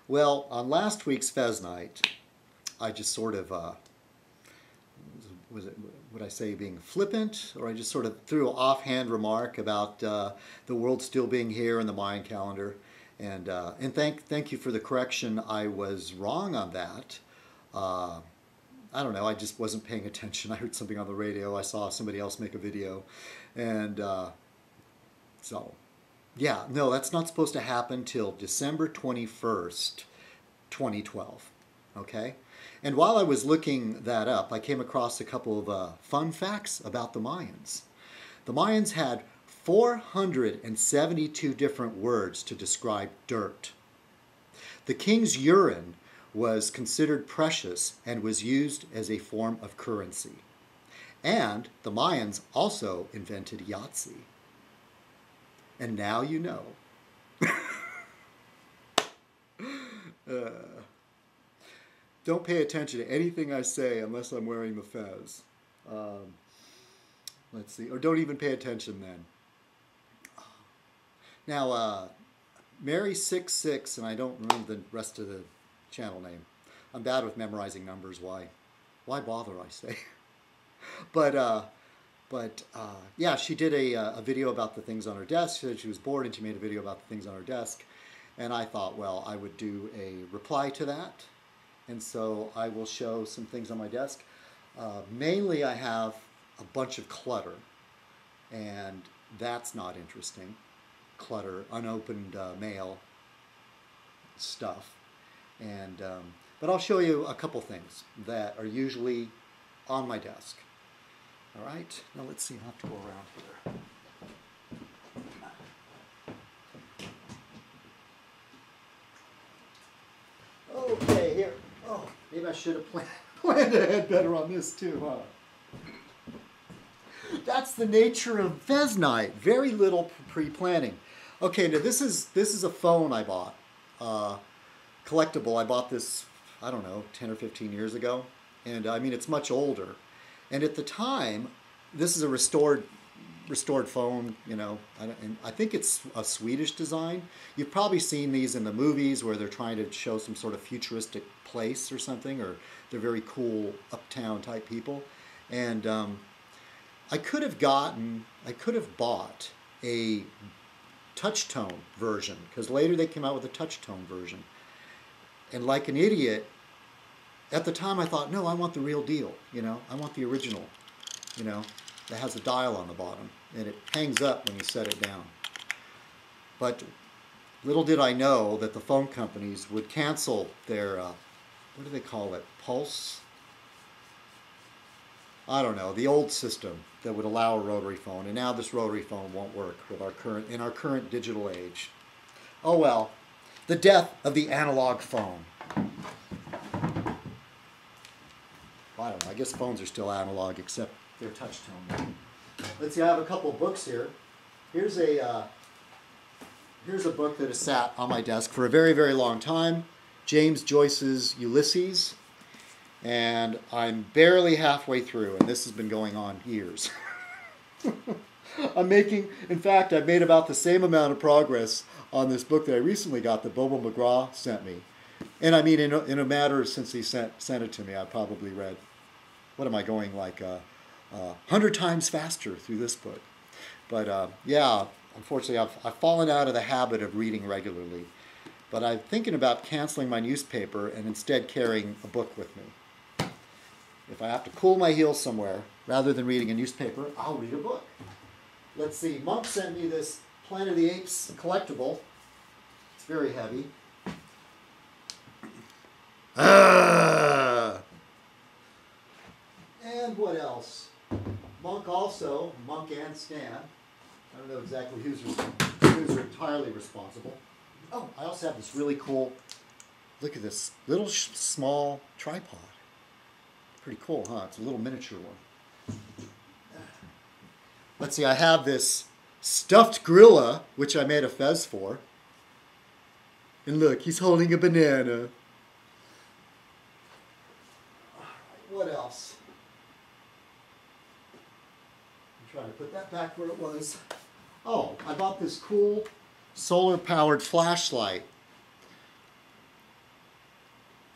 Well, on last week's Fez Night, I just sort of, would I say being flippant, or I just sort of threw an offhand remark about the world still being here in the Mayan calendar. And thank you for the correction. I was wrong on that. I don't know, I just wasn't paying attention. I heard something on the radio. I saw somebody else make a video. And so, yeah, no, that's not supposed to happen till December 21st, 2012. Okay? And while I was looking that up, I came across a couple of fun facts about the Mayans. The Mayans had 472 different words to describe dirt. The king's urine was considered precious and was used as a form of currency. And the Mayans also invented Yahtzee. And now you know. Don't pay attention to anything I say unless I'm wearing the fez. Let's see. Or don't even pay attention then. Now, Mary66, and I don't remember the rest of the channel name. I'm bad with memorizing numbers. Why bother, I say. But yeah, she did a video about the things on her desk. She said she was bored and she made a video about the things on her desk. And I thought, well, I would do a reply to that. And so I will show some things on my desk. Mainly I have a bunch of clutter. And that's not interesting. Clutter, unopened mail, stuff. And but I'll show you a couple things that are usually on my desk. All right, now let's see, I'll have to go around here. Okay, here. Oh, maybe I should have planned ahead better on this too, huh? That's the nature of Fez Night. Very little pre-planning. Okay, now this is a phone I bought. Collectible. I bought this, I don't know, 10 or 15 years ago. And I mean, it's much older. And at the time, this is a restored phone, you know, and I think it's a Swedish design. You've probably seen these in the movies where they're trying to show some sort of futuristic place or something, or they're very cool uptown type people. And I could have bought a touch-tone version, because later they came out with a touch-tone version. And like an idiot, at the time I thought, no, I want the real deal, you know, I want the original, you know, that has a dial on the bottom, and it hangs up when you set it down. But little did I know that the phone companies would cancel their, what do they call it, Pulse? I don't know, the old system that would allow a rotary phone, and now this rotary phone won't work with in our current digital age. Oh well, the death of the analog phone. I don't know, I guess phones are still analog, except they're touch-tone. Let's see, I have a couple of books here. Here's a book that has sat on my desk for a very, very long time. James Joyce's Ulysses. And I'm barely halfway through, and this has been going on years. In fact, I've made about the same amount of progress on this book that I recently got that Bobo McGraw sent me. And I mean, in a matter since he sent it to me, I probably read, what am I going, like 100 times faster through this book. But yeah, unfortunately, I've fallen out of the habit of reading regularly. But I'm thinking about canceling my newspaper and instead carrying a book with me. If I have to cool my heels somewhere, rather than reading a newspaper, I'll read a book. Let's see, Monk sent me this Planet of the Apes collectible. It's very heavy. And what else? Monk and Stan. I don't know exactly who's entirely responsible. Oh, I also have this really cool, look at this, little small tripod. Pretty cool, huh? It's a little miniature one. Let's see, I have this stuffed gorilla, which I made a fez for. And look, he's holding a banana. What else? I'm trying to put that back where it was. Oh, I bought this cool solar-powered flashlight.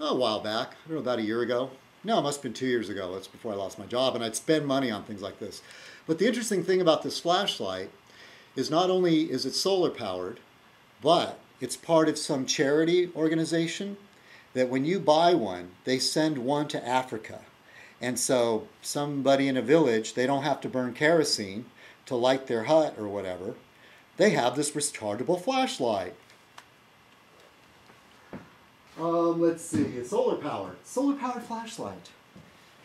a while back. I don't know, about a year ago. No, it must have been 2 years ago. That's before I lost my job, and I'd spend money on things like this. But the interesting thing about this flashlight is not only is it solar powered, but it's part of some charity organization that when you buy one, they send one to Africa. And so somebody in a village, they don't have to burn kerosene to light their hut or whatever. They have this rechargeable flashlight. Let's see, it's solar powered. Solar powered flashlight.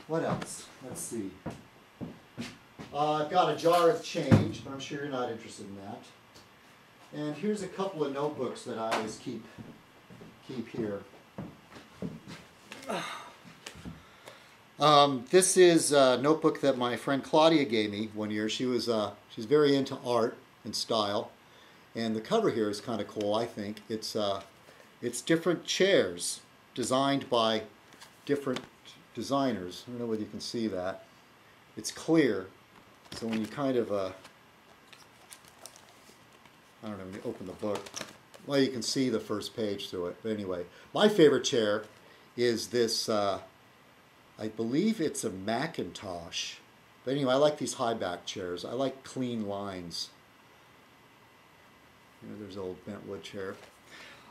What else? Let's see. I've got a jar of change, but I'm sure you're not interested in that. And here's a couple of notebooks that I always keep here. This is a notebook that my friend Claudia gave me one year. She's very into art and style, and the cover here is kind of cool. I think it's different chairs designed by different designers. I don't know whether you can see that. It's clear, so when you kind of I don't know, when you open the book, well, you can see the first page through it. But anyway, my favorite chair is this. I believe it's a Macintosh. But anyway, I like these high back chairs. I like clean lines. There's an old bentwood chair.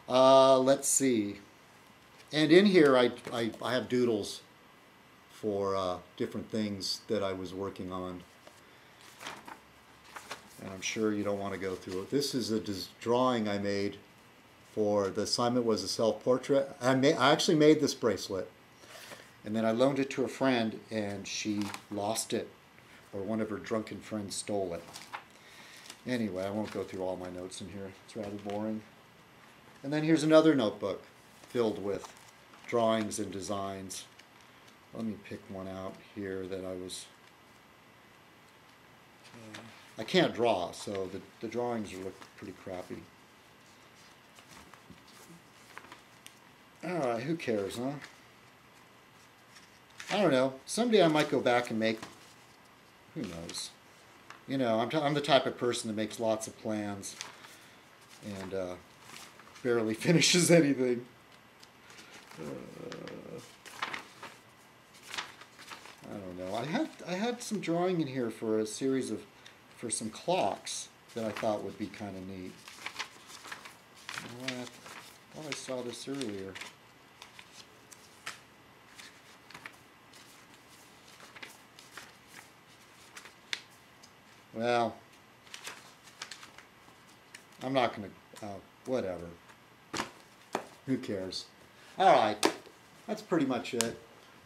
Let's see. And in here I have doodles for different things that I was working on. And I'm sure you don't want to go through it. This is a drawing I made for the assignment was a self-portrait. I actually made this bracelet. And then I loaned it to a friend, and she lost it, or one of her drunken friends stole it. Anyway, I won't go through all my notes in here. It's rather boring. And then here's another notebook filled with drawings and designs. Let me pick one out here that I was... I can't draw, so the drawings look pretty crappy. Alright, who cares, huh? I don't know. Someday I might go back and make, who knows. You know, I'm the type of person that makes lots of plans and barely finishes anything. I don't know. I had some drawing in here for a series of, for some clocks that I thought would be kind of neat. I thought I saw this earlier. Well, I'm not going to, whatever. Who cares? All right, that's pretty much it.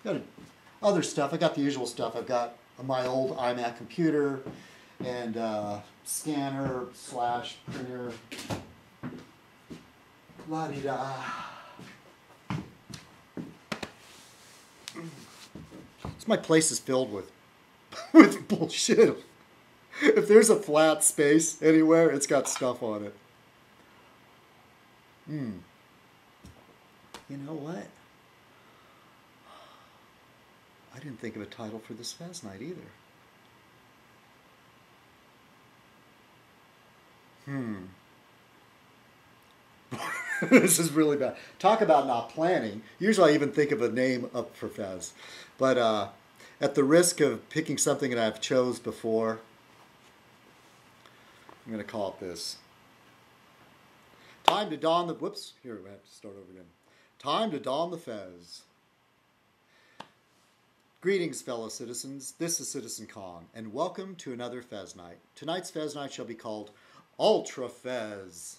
Got other stuff. I got the usual stuff. I've got my old iMac computer and scanner / printer. La-di-da. My place is filled with with bullshit. If there's a flat space anywhere, it's got stuff on it. You know what? I didn't think of a title for this Fez Night either. This is really bad. Talk about not planning. Usually I even think of a name up for Fez. But at the risk of picking something that I've chose before, I'm going to call it this. Time to don the... Whoops. Here, we have to start over again. Time to don the Fez. Greetings, fellow citizens. This is citizenkong, and welcome to another Fez Night. Tonight's Fez Night shall be called Ultra Fez.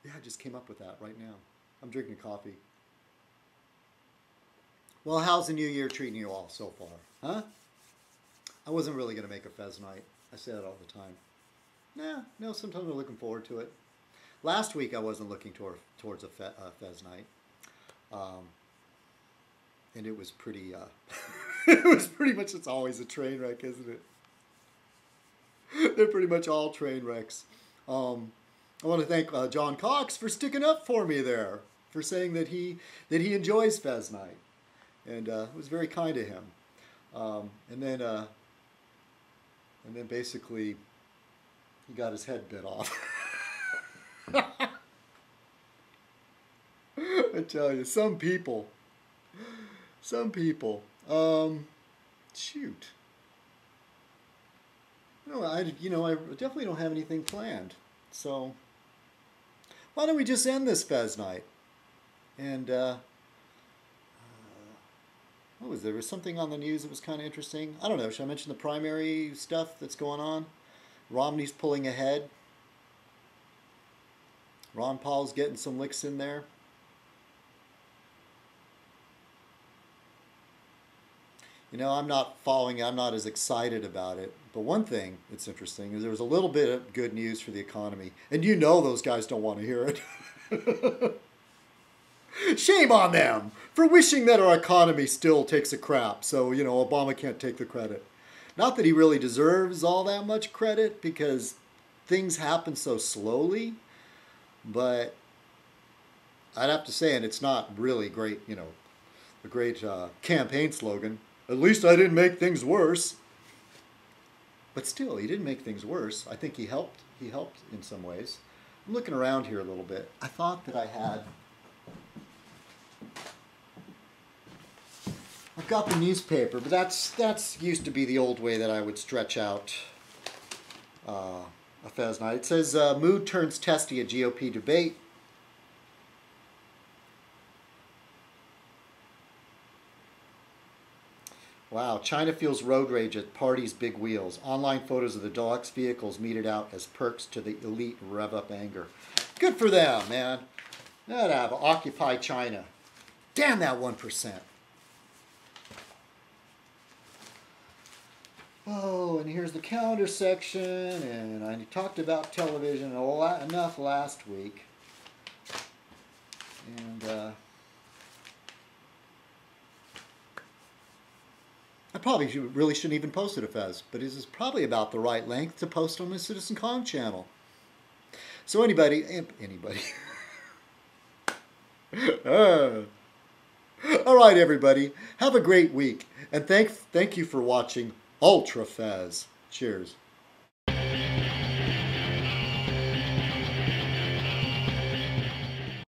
Yeah, I just came up with that right now. I'm drinking coffee. Well, how's the new year treating you all so far? Huh? I wasn't really going to make a Fez Night. I say that all the time. No, sometimes I'm looking forward to it. Last week I wasn't looking towards a Fez Night. And it was pretty, it was pretty much, it's always a train wreck, isn't it? They're pretty much all train wrecks. I want to thank John Cox for sticking up for me there, for saying that he enjoys Fez Night. And it was very kind of him. And then basically he got his head bit off. I tell you, some people. Some people. Shoot. No, I definitely don't have anything planned. So, why don't we just end this Fez night? And, what was there? Was something on the news that was kind of interesting? I don't know. Should I mention the primary stuff that's going on? Romney's pulling ahead. Ron Paul's getting some licks in there. You know, I'm not as excited about it. But one thing that's interesting is there was a little bit of good news for the economy. And you know those guys don't want to hear it. Shame on them for wishing that our economy still takes a crap. So, you know, Obama can't take the credit. Not that he really deserves all that much credit because things happen so slowly. But I'd have to say, and it's not really great, you know, a great campaign slogan. At least I didn't make things worse. But still, he didn't make things worse. I think he helped. He helped in some ways. I'm looking around here a little bit. I thought that I've got the newspaper, but that's used to be the old way that I would stretch out a Fez night. It says, mood turns testy at GOP debate. Wow, China feels road rage at party's big wheels. Online photos of the deluxe vehicles meted out as perks to the elite rev up anger. Good for them, man. That'd have Occupy China. Damn that 1%. Oh, and here's the calendar section, and I talked about television enough last week. And I probably really shouldn't even post it a Fez, but this is probably about the right length to post on the citizenkong channel. So anybody. All right, everybody. Have a great week, and thank you for watching Ultra Fez. Cheers.